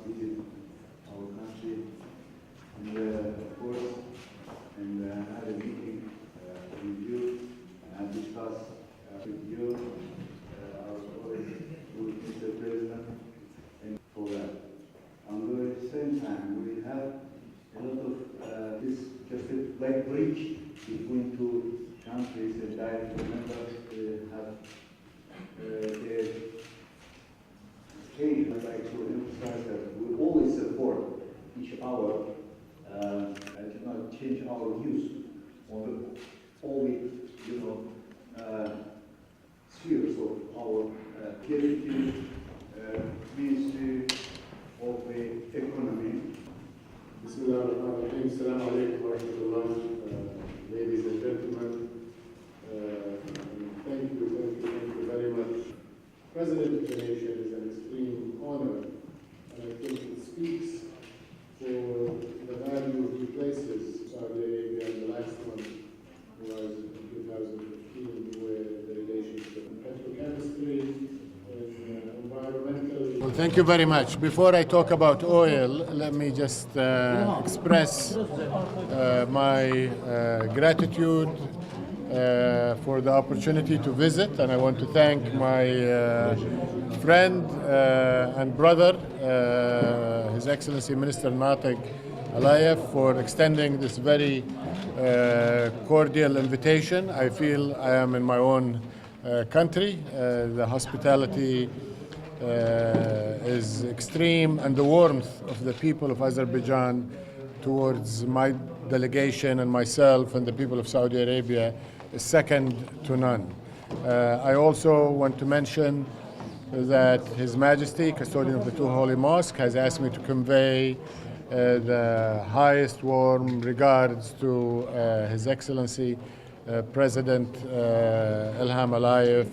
Visit our country and of course have a meeting with you and discuss with you our story with Mr. President and for that. On the same time, we have a lot of this just a like bridge between two countries and direct members have their change. I'd like to emphasize that we always support each other and do not change our views on all the spheres of our territory, ministry of the economy. Bismillahirrahmanirrahim. Assalamu alaikum wa rahmatullah. Ladies and gentlemen, thank you very much. President of the nation is an extreme honor, and I think it speaks for the value he places Saudi Arabia, and the last one was in 2015, where the relationship in petrochemistry and environmental. Well, thank you very much. Before I talk about oil, let me just express my gratitude for the opportunity to visit, and I want to thank my friend and brother, His Excellency Minister Natiq Alayev, for extending this very cordial invitation. I feel I am in my own country. The hospitality is extreme, and the warmth of the people of Azerbaijan towards my delegation and myself and the people of Saudi Arabia is second to none. I also want to mention that His Majesty, Custodian of the Two Holy Mosques, has asked me to convey the highest warm regards to His Excellency President Ilham Aliyev,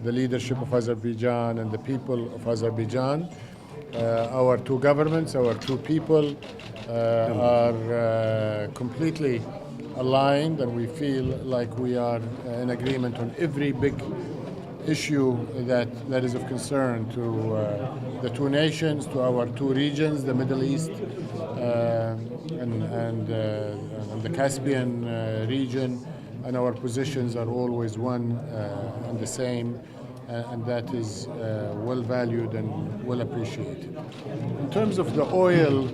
the leadership of Azerbaijan and the people of Azerbaijan. Our two governments, our two people are completely aligned, and we feel like we are in agreement on every big issue that is of concern to the two nations, to our two regions, the Middle East and the Caspian region, and our positions are always one and the same, and that is well valued and well appreciated. In terms of the oil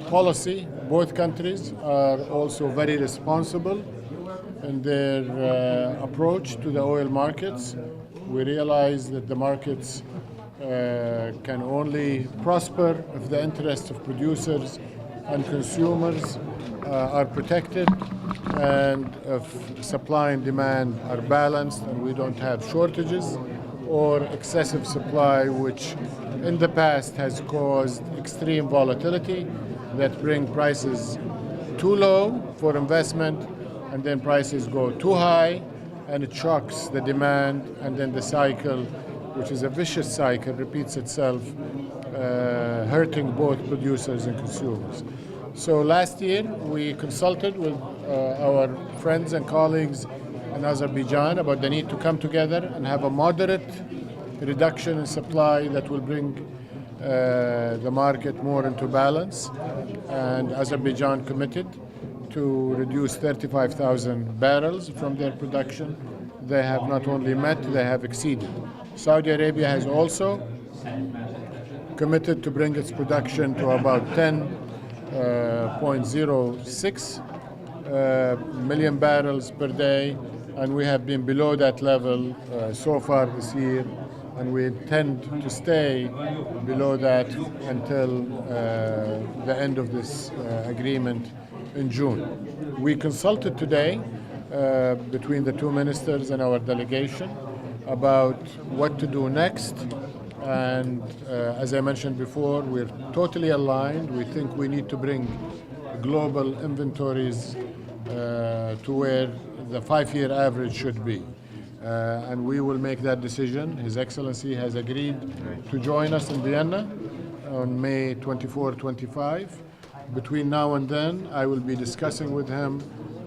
policy, both countries are also very responsible in their approach to the oil markets. We realize that the markets can only prosper if the interests of producers and consumers are protected, and if supply and demand are balanced and we don't have shortages or excessive supply, which in the past has caused extreme volatility that bring prices too low for investment, and then prices go too high and it shocks the demand, and then the cycle, which is a vicious cycle, repeats itself, hurting both producers and consumers. So last year we consulted with our friends and colleagues in Azerbaijan about the need to come together and have a moderate reduction in supply that will bring the market more into balance, and Azerbaijan committed to reduce 35,000 barrels from their production. They have not only met, they have exceeded. Saudi Arabia has also committed to bring its production to about 10.06 million barrels per day, and we have been below that level so far this year, and we intend to stay below that until the end of this agreement in June. We consulted today between the two ministers and our delegation about what to do next, and as I mentioned before, we're totally aligned. We think we need to bring global inventories to where the 5-year average should be. And we will make that decision. His Excellency has agreed to join us in Vienna on May 24, 25. Between now and then, I will be discussing with him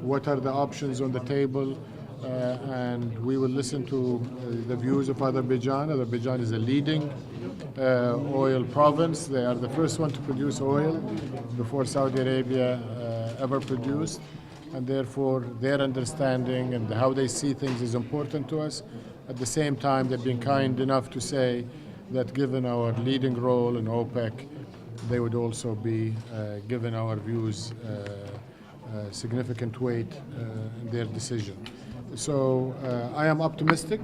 what are the options on the table, and we will listen to the views of Azerbaijan. Azerbaijan is a leading oil province. They are the first one to produce oil before Saudi Arabia ever produced, and therefore their understanding and how they see things is important to us. At the same time, they've been kind enough to say that given our leading role in OPEC, they would also be, given our views, significant weight in their decision. So I am optimistic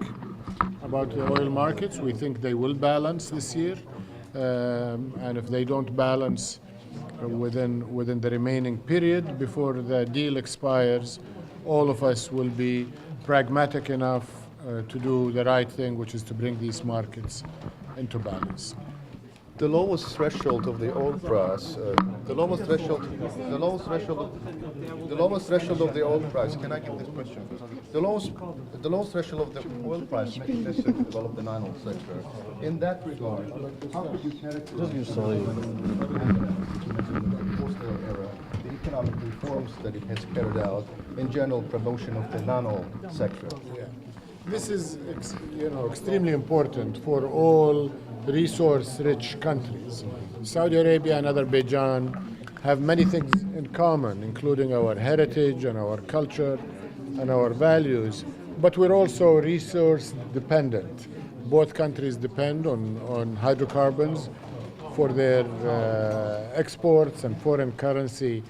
about the oil markets. We think they will balance this year, and if they don't balance within the remaining period before the deal expires, all of us will be pragmatic enough to do the right thing, which is to bring these markets into balance. The lowest threshold of the oil price, the lowest threshold of the oil price. Can I give this question? The lowest threshold of the oil price makes it necessary to develop the non-oil sector. In that regard, how would you characterize the economic reforms that it has carried out in general promotion of the non-oil sector? Yeah. This is extremely important for all resource-rich countries. Saudi Arabia and Azerbaijan have many things in common, including our heritage and our culture and our values, but we're also resource dependent. Both countries depend on hydrocarbons for their exports and foreign currency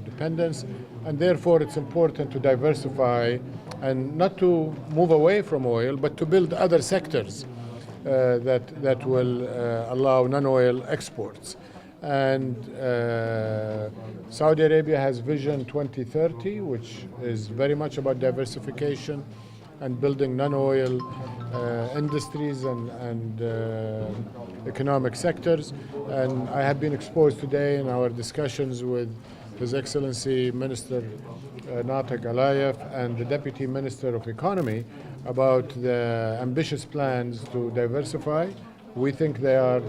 dependence, and therefore it's important to diversify and not to move away from oil, but to build other sectors that will allow non-oil exports. And Saudi Arabia has Vision 2030, which is very much about diversification and building non-oil industries and economic sectors. And I have been exposed today in our discussions with His Excellency Minister Natak Alayef and the Deputy Minister of Economy about the ambitious plans to diversify. We think they are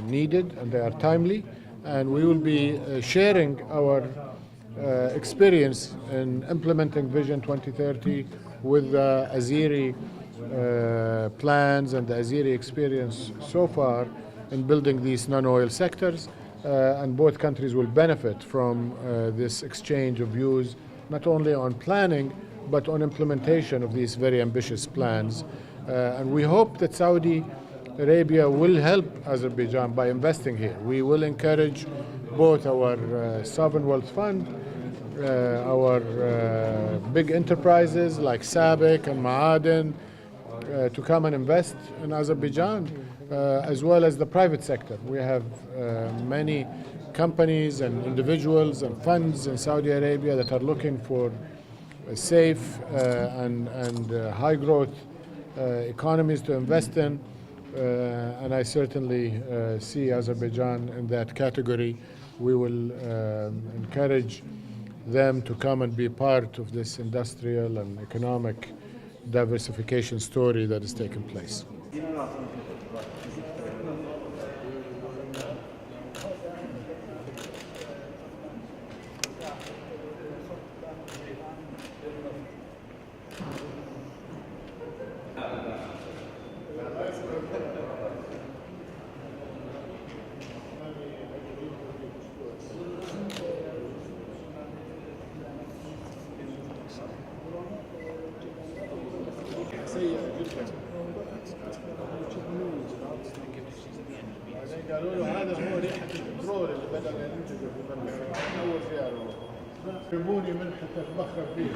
needed and they are timely, and we will be sharing our experience in implementing Vision 2030 with the Azeri plans and the Azeri experience so far in building these non-oil sectors. And both countries will benefit from this exchange of views, not only on planning, but on implementation of these very ambitious plans. And we hope that Saudi Arabia will help Azerbaijan by investing here. We will encourage both our sovereign wealth fund, our big enterprises like SABIC and Ma'aden to come and invest in Azerbaijan, as well as the private sector. We have many companies and individuals and funds in Saudi Arabia that are looking for safe and high growth economies to invest in, and I certainly see Azerbaijan in that category. We will encourage them to come and be part of this industrial and economic diversification story that is taking place. قالوا له هذا هو ريحة البترول اللي بدأنا ننتجه في بلدنا نور فيها رموني من حتى اتبخر فيه.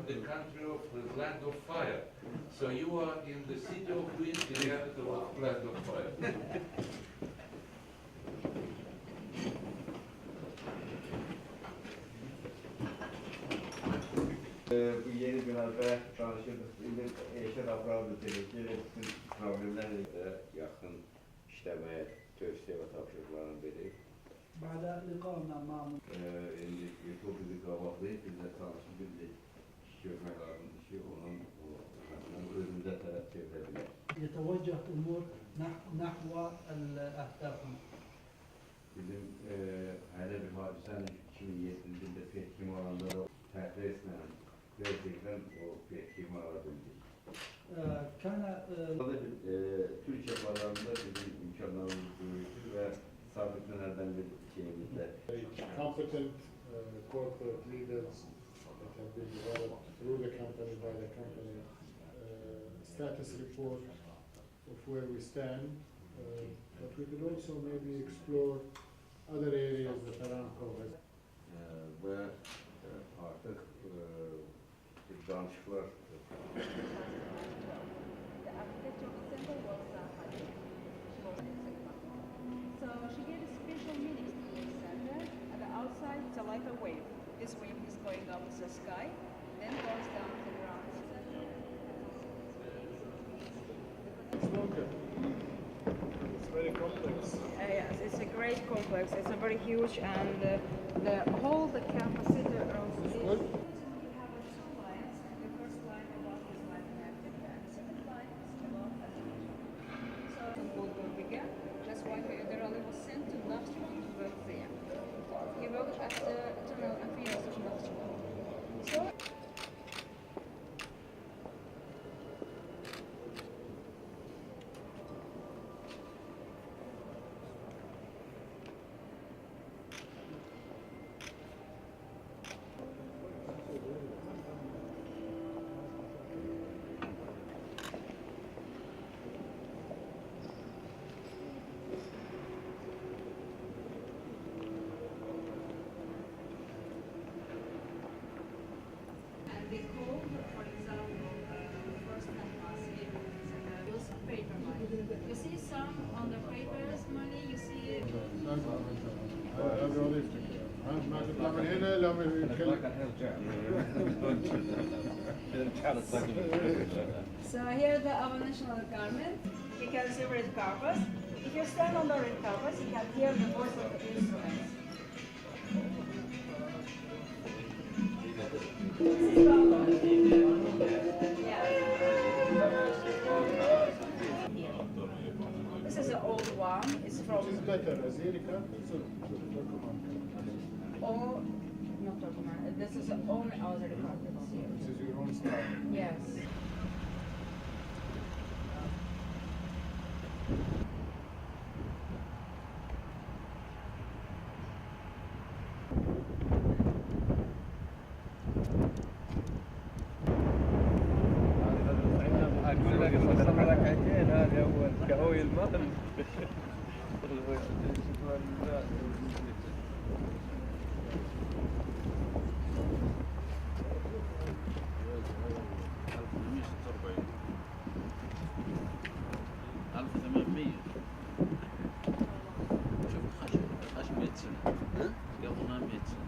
The country of the land of fire. So you are in the city of wind, the capital of land of fire. Bu yeni binada danışırdık. İndi eşit apardı dedik ki bütün problemlerle yakın işlemeye tövsiye ve tapşırıklarını verip. بعد لقائنا مع İndi YouTube bizi kabaklayıp bizle tanışıp bildik. Görmek lazım işi onun özünde taraf çevirebilir. يتوجه الأمور نحو أهدافنا. Bizim hele bir hadisenin 2007'de fethim alanda da resmen gerçekten o fethimi alabildik. كان Türkiye pazarında bizim imkanlarımız büyüktü ve sabit nereden bir şeyimizde. Competent corporate leaders that have been developed through the company, by the company, status report of where we stand, but we could also maybe explore other areas that Aramco has. Ve artık danışıklar The architecture of the center was Xalid. So she gave a special meaning to the center. At the outside, it's a like a wave. This wave is going up to the sky, then goes down to the ground. It's very complex. Yes, it's a great complex. It's a very huge, and the whole the capacity of this. You have two lines. The first line above is line connected, and the second line is above animation. So it will go bigger. That's why Federali was sent to Nachtschwan to work there. He worked at the Tunnel Affairs of Nachtschwan. So and they call, for example, first naziri, use paper money. You see some on the papers money, you see ما تطلع من هنا لا من يتكلم. So here the our national garment. You can see red carpet. If you stand on the red carpet, you can hear the voice of the instruments. This is an old one. It's from It's better as Erika. all, not Turkmen. This is only Azeri carpets here. This is your own style. Yes. اقول لك صلى ركعتين هذه اول كهوي المال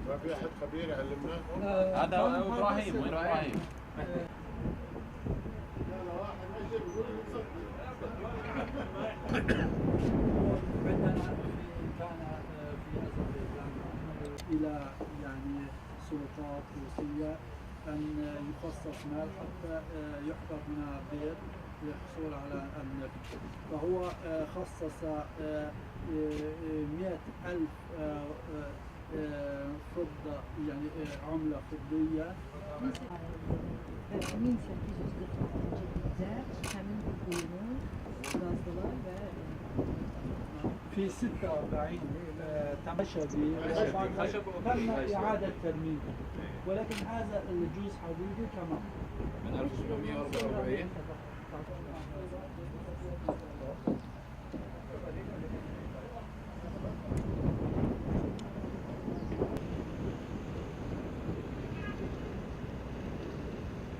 ما في أحد خبير يعلمنا. هذا ابراهيم وين ابراهيم؟ لا لا واحد أجل يقول عندنا كان في أذربيجان إلى يعني سلطات روسية أن يخصص مال حتى يحفر منها بير للحصول على النفط، فهو خصص 100,000 فضة يعني عملة فضية. في 46 خشبي تم إعادة ترميمه، ولكن هذا الجزء حديدي كمان من 1744